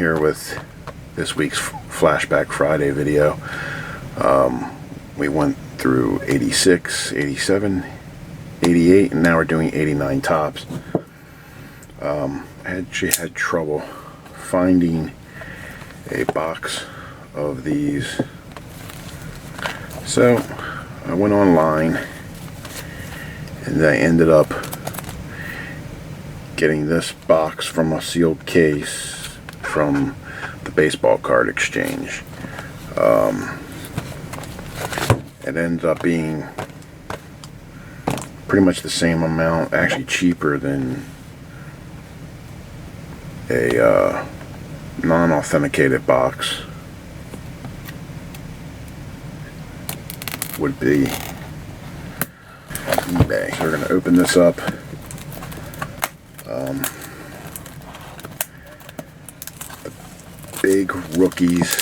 here with this week's Flashback Friday video. We went through 86, 87, 88, and now we're doing 89 tops. I actually had trouble finding a box of these, so I went online and I ended up getting this box from a sealed case from the baseball card exchange. It ended up being pretty much the same amount, actually cheaper than a non-authenticated box would be on eBay. So we're going to open this up. The big rookies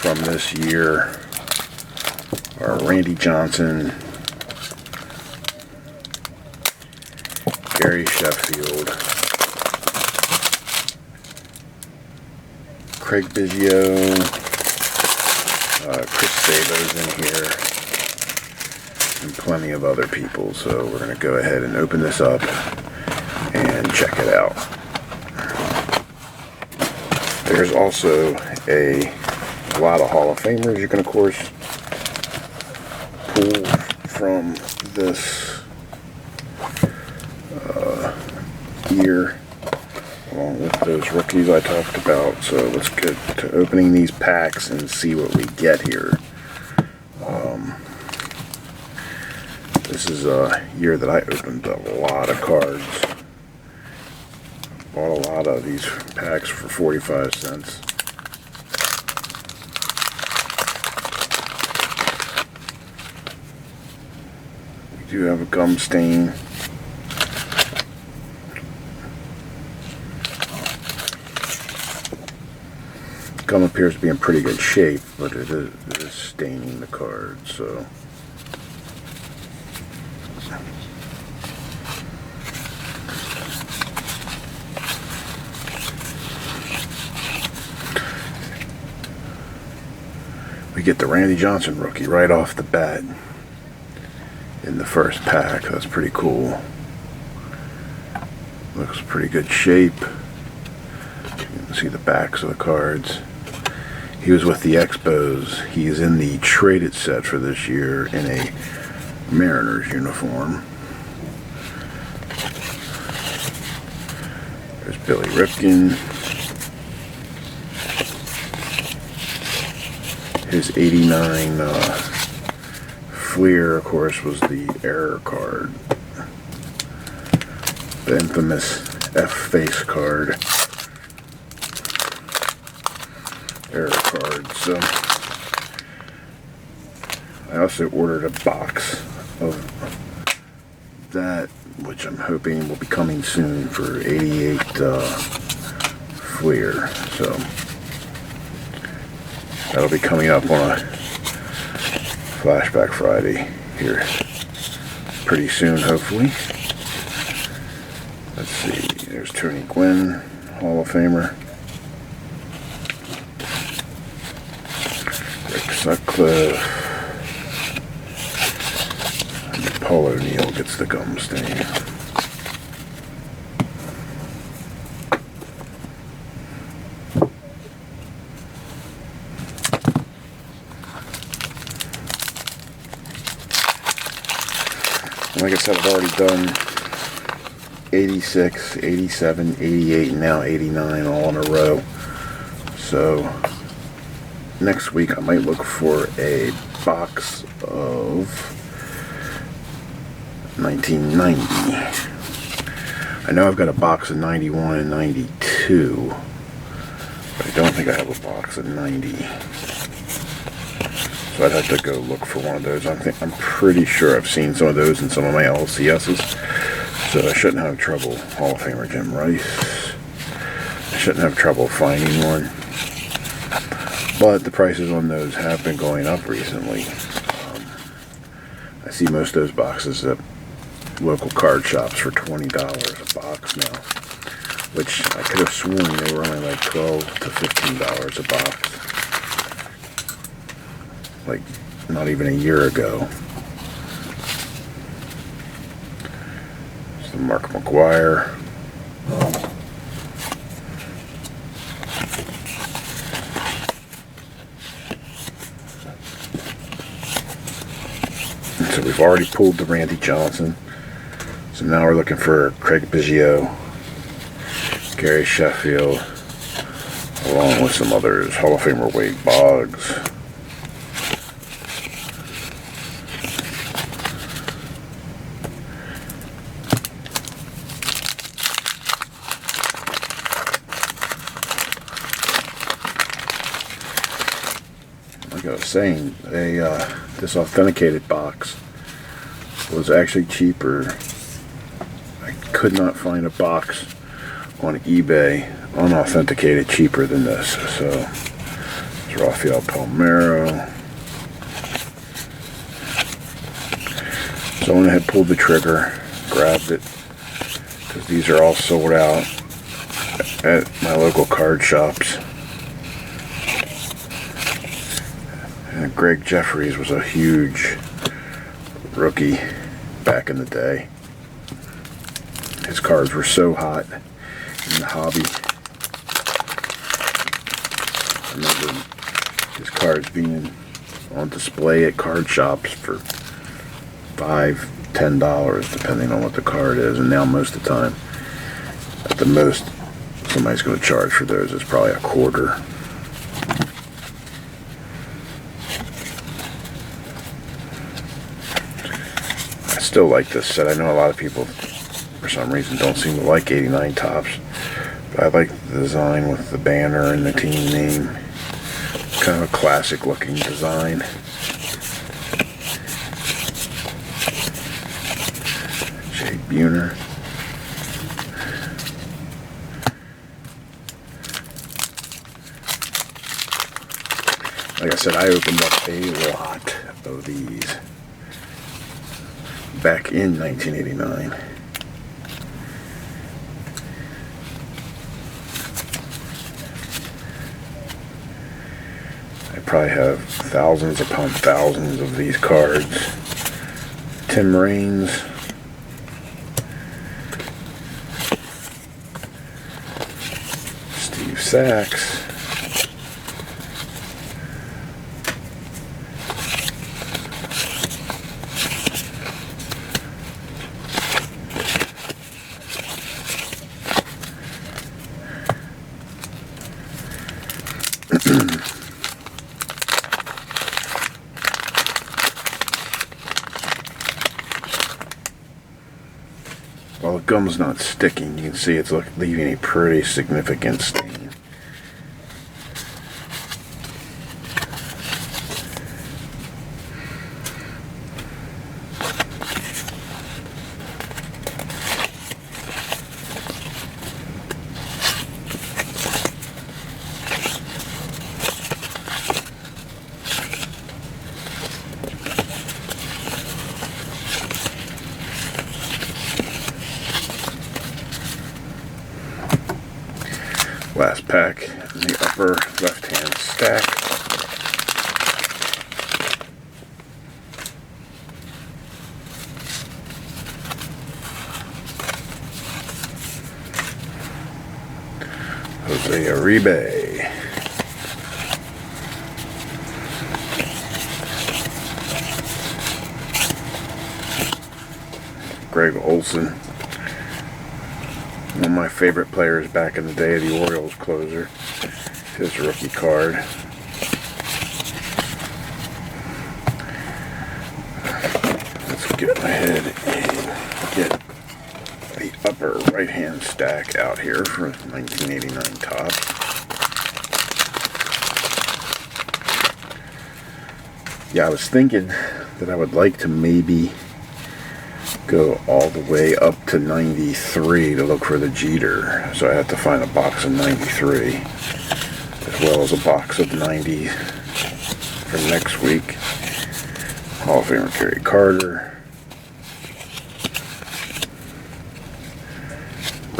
from this year are Randy Johnson, Gary Sheffield, Craig Biggio, Chris Sabo's in here, and plenty of other people. So we're going to go ahead and open this up and check it out. There's also a lot of Hall of Famers you can of course pull from this year, along with those rookies I talked about. So let's get to opening these packs and see what we get here. This is a year that I opened a lot of cards. Bought a lot of these packs for 45 cents. We do have a gum stain. Gum appears to be in pretty good shape, but it is staining the card, so we get the Randy Johnson rookie right off the bat in the first pack. That's pretty cool. Looks pretty good shape. You can see the backs of the cards. He was with the Expos. He's in the traded set for this year in a Mariners uniform. There's Billy Ripken. His 89 Fleer, of course, was the error card. The infamous F-face card. Error card. So I also ordered a box of that, which I'm hoping will be coming soon for 88 Fleer. So that'll be coming up on a Flashback Friday here pretty soon, hopefully. Let's see, there's Tony Gwynn, Hall of Famer. Rick Sutcliffe. And Paul O'Neill gets the gum stain. Like I said, I've already done 86, 87, 88, and now 89 all in a row. So next week I might look for a box of 1990. I know I've got a box of 91 and 92, but I don't think I have a box of 90. So I'd have to go look for one of those. I'm pretty sure I've seen some of those in some of my LCSs. So I shouldn't have trouble. Hall of Famer Jim Rice. I shouldn't have trouble finding one. But the prices on those have been going up recently. I see most of those boxes at local card shops for $20 a box now. which I could have sworn they were only like $12 to $15 a box. Like, not even a year ago. It's the Mark McGuire. So we've already pulled the Randy Johnson. So now we're looking for Craig Biggio, Gary Sheffield, along with some others. Hall of Famer Wade Boggs. Like I was saying, this authenticated box was actually cheaper. I could not find a box on eBay unauthenticated cheaper than this. So it's Rafael Palmeiro. So I went ahead, pulled the trigger, grabbed it, because these are all sold out at my local card shops. And Greg Jeffries was a huge rookie back in the day. His cards were so hot in the hobby. I remember his cards being on display at card shops for $5, $10, depending on what the card is. And now most of the time, at the most, somebody's going to charge for those is probably $0.25. I still like this set. I know a lot of people, for some reason, don't seem to like 89 Topps. But I like the design with the banner and the team name. Kind of a classic looking design. Jay Buhner. Like I said, I opened up a lot of these back in 1989. I probably have thousands upon thousands of these cards. Tim Raines. Steve Sachs. While the gum's not sticking, you can see it's leaving a pretty significant stain. Last pack in the upper left-hand stack. Jose Uribe. Greg Olson. One of my favorite players back in the day, the Orioles closer. His rookie card. Let's get ahead and get the upper right-hand stack out here for 1989 Topps. Yeah, I was thinking that I would like to maybe go all the way up to 93 to look for the Jeter. So I have to find a box of 93 as well as a box of 90 for next week. Hall of Famer Kerry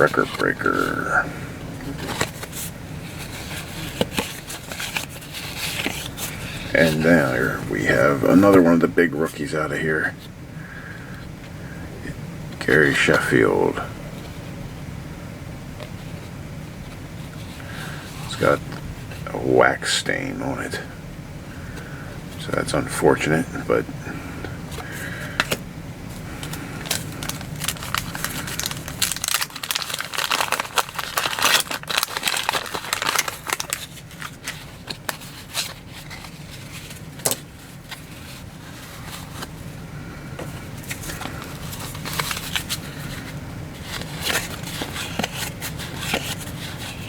record breaker. And there we have another one of the big rookies out of here. Gary Sheffield. It's got a wax stain on it. So that's unfortunate, but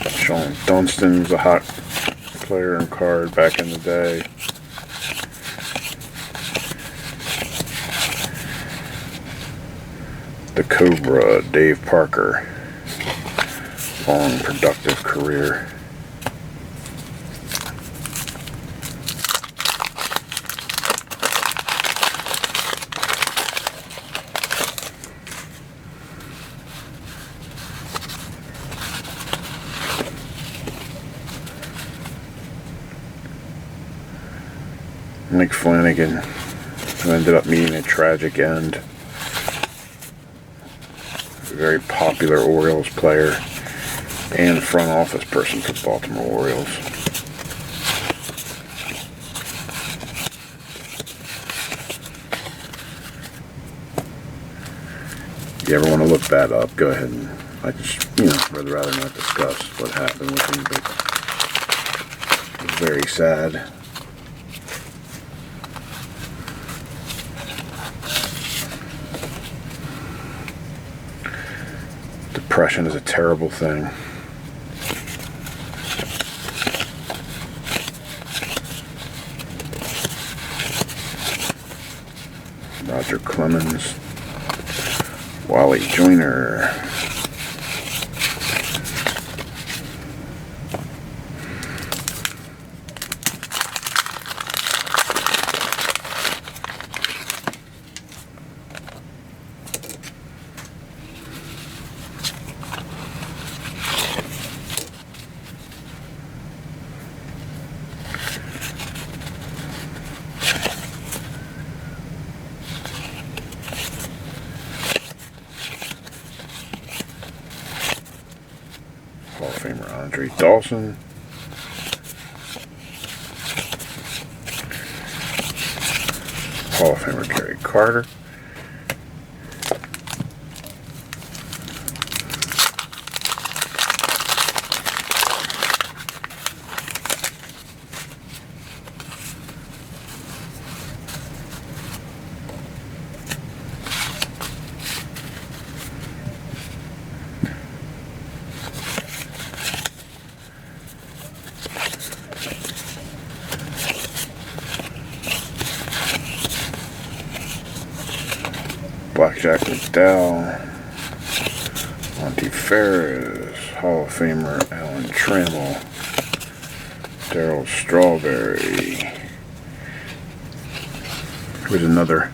Sean Dunston was a hot player and card back in the day. The Cobra, Dave Parker. Long, productive career. Mike Flanagan, who ended up meeting a tragic end. A very popular Orioles player and front office person for the Baltimore Orioles. If you ever want to look that up, go ahead and I just, would rather not discuss what happened with him, but it was very sad. Depression is a terrible thing. Roger Clemens, Wally Joyner, Hall of Famer Andre Dawson, Hall of Famer Gary Carter, Blackjack McDowell, Monty Ferris, Hall of Famer Alan Trammell, Darryl Strawberry, who was another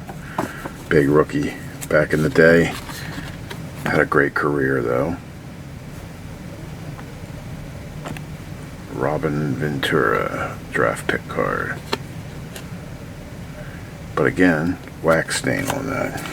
big rookie back in the day. Had a great career though. Robin Ventura, draft pick card. But again, wax stain on that.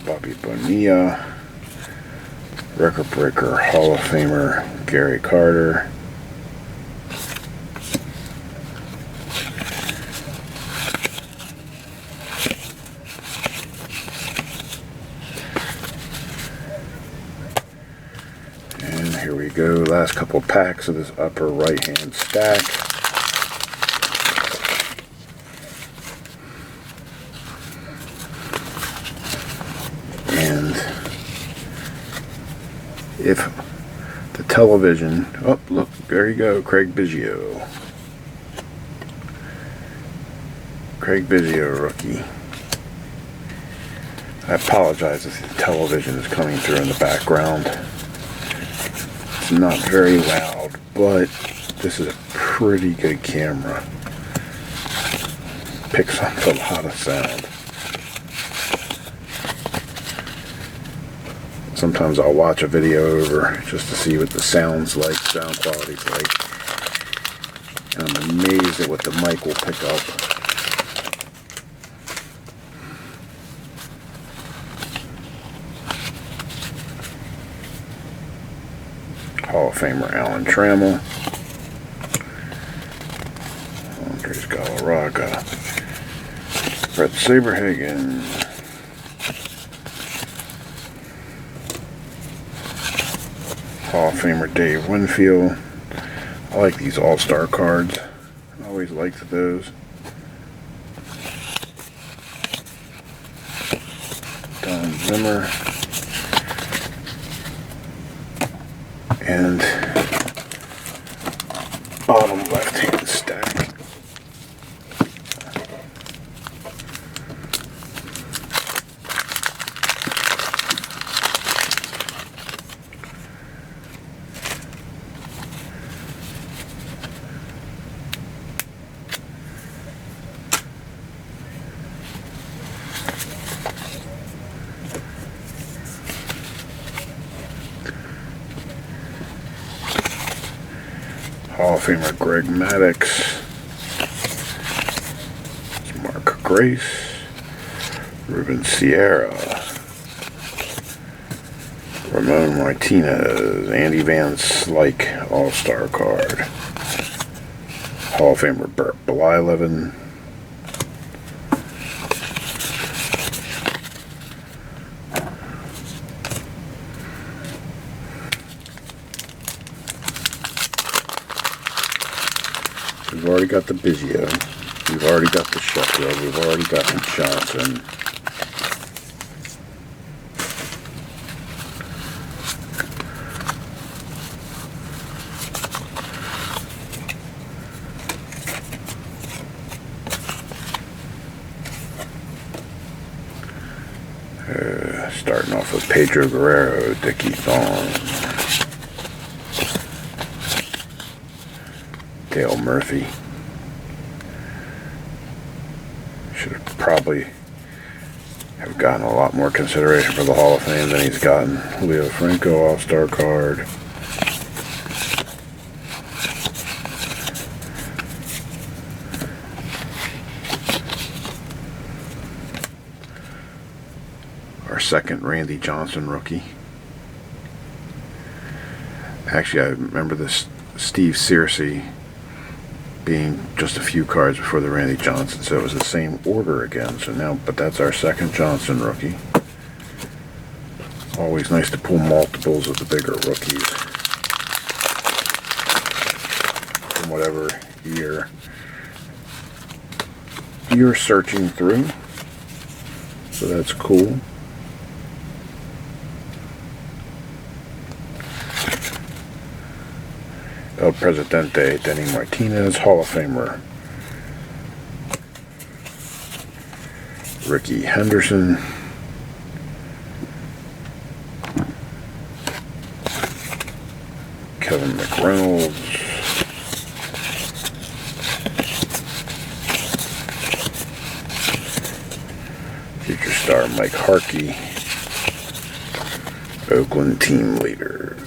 Bobby Bonilla, record breaker Hall of Famer Gary Carter, and here we go, last couple packs of this upper right hand stack. if the television, oh look, there you go, Craig Biggio. Craig Biggio, rookie. I apologize if the television is coming through in the background. It's not very loud, but this is a pretty good camera. Picks up a lot of sound. Sometimes I'll watch a video over just to see what the sound's like, sound quality's like. And I'm amazed at what the mic will pick up. Hall of Famer Alan Trammell. Andres Galarraga. Brett Saberhagen. Hall of Famer Dave Winfield. I like these all-star cards. I always liked those. Don Zimmer. And bottom left-hand stack. Hall of Famer Greg Maddux, Mark Grace, Ruben Sierra, Ramon Martinez, Andy Van Slyke, All-Star card, Hall of Famer Bert Blyleven, we've already got the Biggio. We've already got the Sheffield. We've already got the Johnson. Starting off with Pedro Guerrero, Dickie Thorne, Dale Murphy. Should have probably have gotten a lot more consideration for the Hall of Fame than he's gotten. Leo Franco, All-Star card. Our second Randy Johnson rookie. Actually, I remember this Steve Searcy being just a few cards before the Randy Johnson, so it was the same order again. So now, but that's our second Johnson rookie. Always nice to pull multiples of the bigger rookies from whatever year you're searching through. So that's cool. El Presidente, Denny Martinez, Hall of Famer Ricky Henderson, Kevin McReynolds, future star Mike Harkey, Oakland team leaders.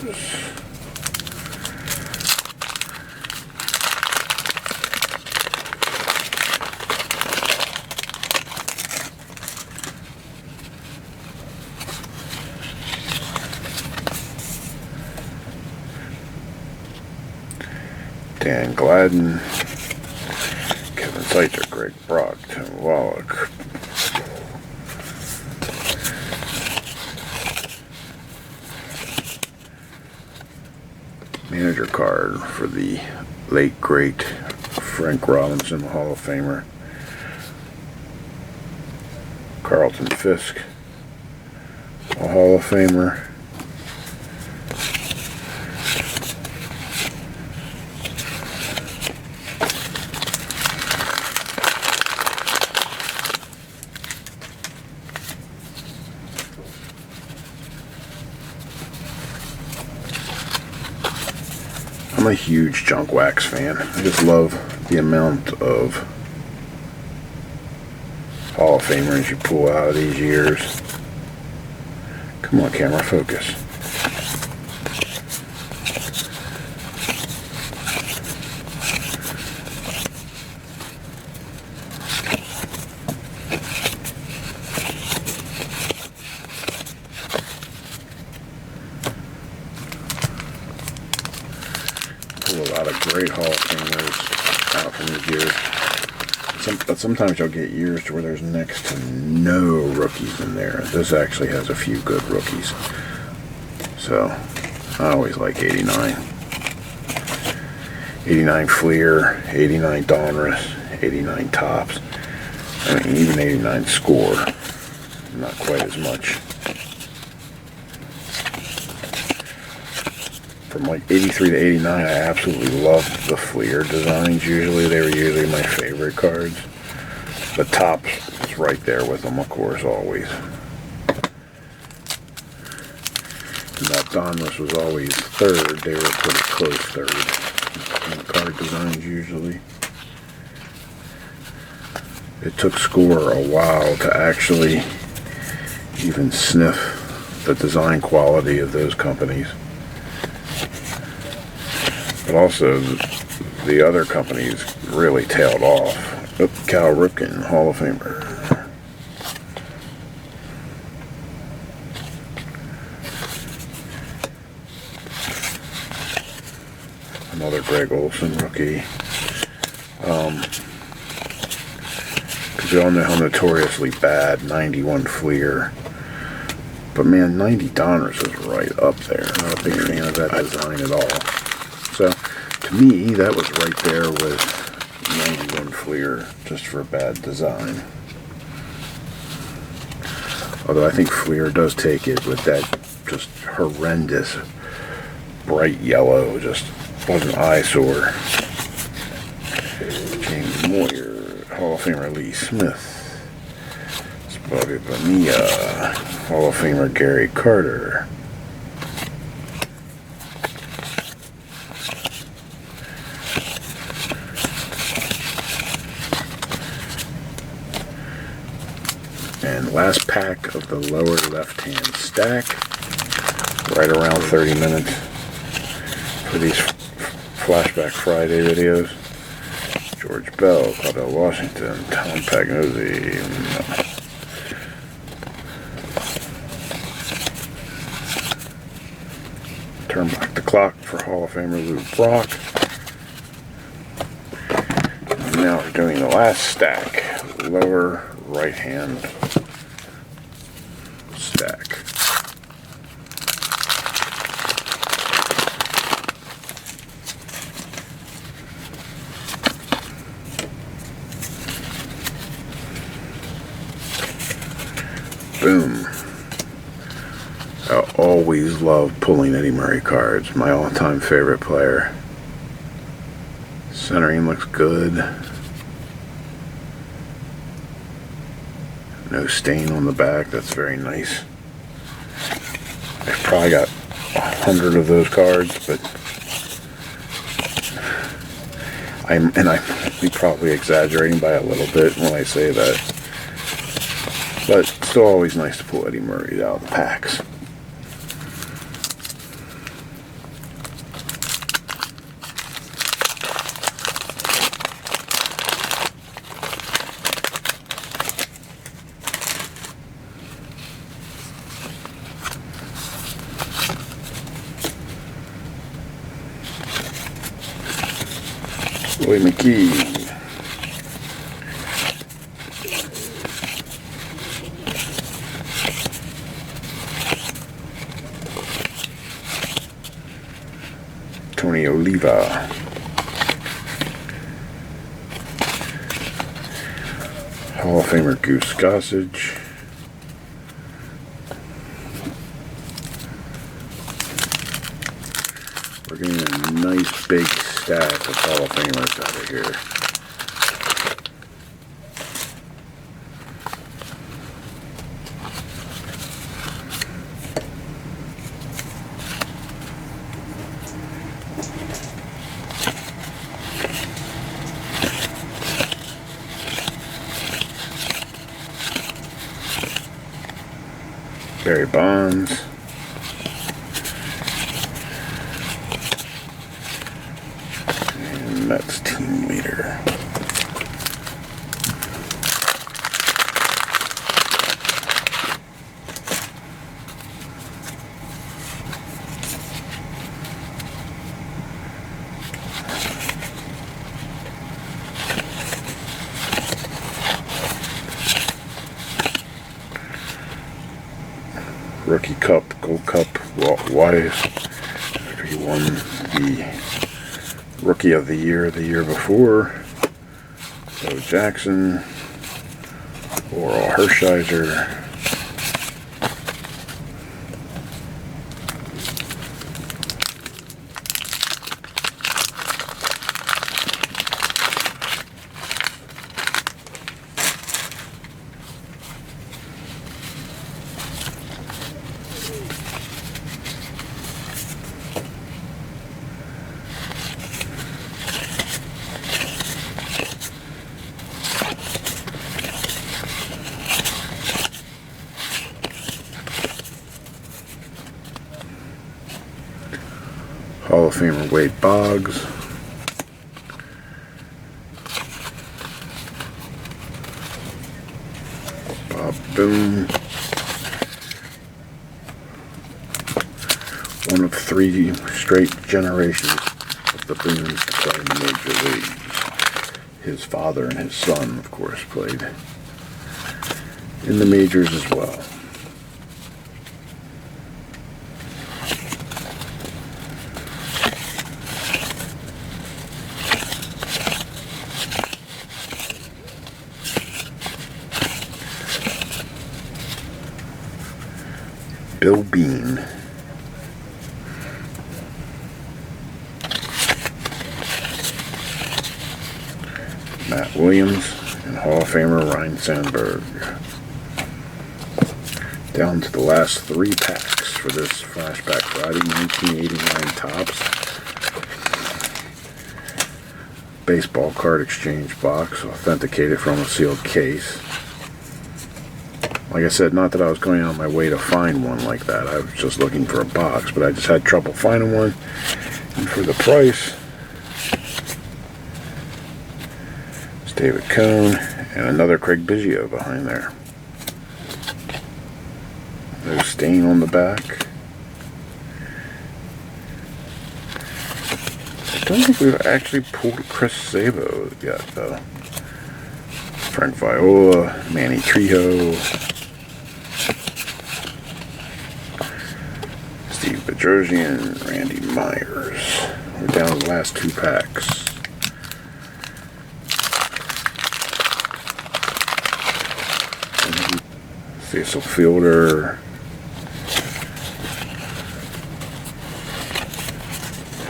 Dan Gladden, Kevin Seitzer, Greg Brock, Tim Wallach, manager card for the late great Frank Robinson, Hall of Famer, Carlton Fisk, a Hall of Famer, I'm a huge junk wax fan. I just love the amount of Hall of Famers you pull out of these years. Come on, camera, focus. Pull a lot of great Hall of Famers out from these years. But sometimes you'll get years to where there's next to no rookies in there. This actually has a few good rookies. So, I always like 89. 89 Fleer, 89 Donruss, 89 Topps. I mean, even 89 Score. Not quite as much. From like 83 to 89, I absolutely loved the Fleer designs. They were usually my favorite cards. The Topps is right there with them, of course, always. And that Donruss was always third. They were pretty close third in the card designs usually. It took Score a while to actually even sniff the design quality of those companies. But also, the other companies really tailed off. Oh, Cal Ripken, Hall of Famer. Another Greg Olson rookie. Because we all know how notoriously bad 91 Fleer. But man, 90 Donruss is right up there. Not a big fan of that design at all. So, to me, that was right there with 91 Fleer, just for bad design. Although I think Fleer does take it with that just horrendous bright yellow, just was an eyesore. James Moyer, Hall of Famer Lee Smith, Bobby Bonilla, Hall of Famer Gary Carter. And last pack of the lower left-hand stack, right around 30 minutes for these Flashback Friday videos. George Bell, Claudell Washington, Tom Pagnozzi. Turn back the clock for Hall of Famer Lou Brock. And now we're doing the last stack, lower right-hand stack. Boom. I always love pulling Eddie Murray cards. My all-time favorite player. Centering looks good. No stain on the back. That's very nice. I've probably got 100 of those cards, but I'm probably exaggerating by a little bit when I say that. But still always nice to pull Eddie Murray out of the packs. Willie McKee. Tony Oliva. Hall of Famer Goose Gossage. We're getting a nice big stack of Hall of Famers out of here. Barry Bonds. And Mets team leader. Rookie Cup, Gold Cup, Walt Wise, after he won the Rookie of the Year before. Bo Jackson, Oral Hershiser, Hall of Famer Wade Boggs, Bob Boone, one of 3 straight generations of the Boones to play in the major leagues. His father and his son, of course, played in the majors as well. Bill Bean. Matt Williams and Hall of Famer Ryan Sandberg. Down to the last 3 packs for this Flashback Friday 1989 Topps baseball card exchange box, authenticated from a sealed case. Like I said, not that I was going on my way to find one like that. I was just looking for a box, but I just had trouble finding one. And for the price, it's David Cone and another Craig Biggio behind there. No stain on the back. I don't think we've actually pulled Chris Sabo yet, though. Frank Viola, Manny Trejo, Steve Bedrosian, Randy Myers. We're down to the last 2 packs. Cecil Fielder,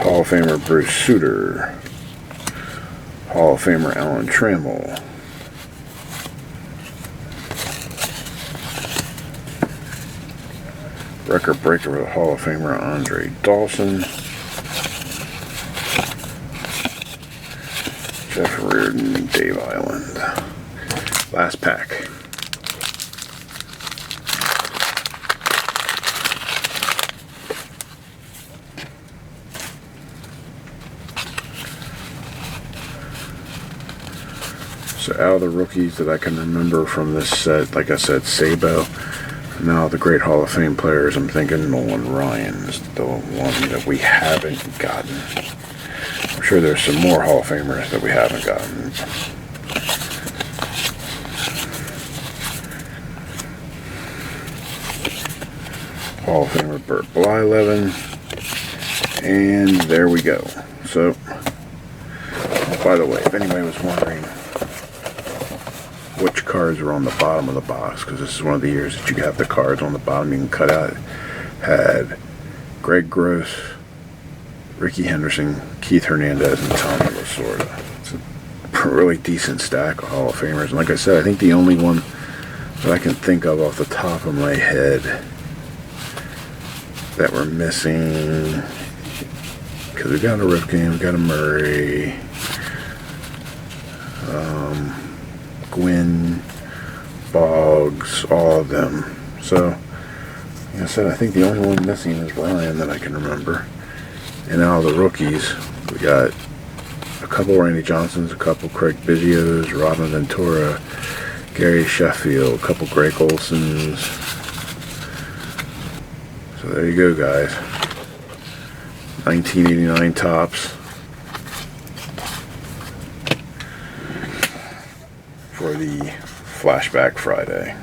Hall of Famer Bruce Sutter, Hall of Famer Alan Trammell, record breaker for the Hall of Famer Andre Dawson, Jeff Reardon, Dave Island. Last pack. So out of the rookies that I can remember from this set, like I said, Sabo. Now the great Hall of Fame players, I'm thinking Nolan Ryan is the one that we haven't gotten. I'm sure there's some more Hall of Famers that we haven't gotten. Hall of Famer Burt Blyleven. And there we go. So, by the way, if anybody was wondering which cards are on the bottom of the box, because this is one of the years that you have the cards on the bottom you can cut out, had Greg Gross, Ricky Henderson, Keith Hernandez, and Tommy Lasorda. It's a really decent stack of Hall of Famers. And like I said, I think the only one that I can think of off the top of my head that we're missing, because we got a Rifkin, we got a Murray, Gwynn, Boggs, all of them. So Like I said, I think the only one missing is Brian that I can remember. And out of the rookies, we got a couple Randy Johnsons, a couple Craig Biggios, Robin Ventura, Gary Sheffield, a couple Greg Olsons. So there you go, guys. 1989 Topps for the Flashback Friday.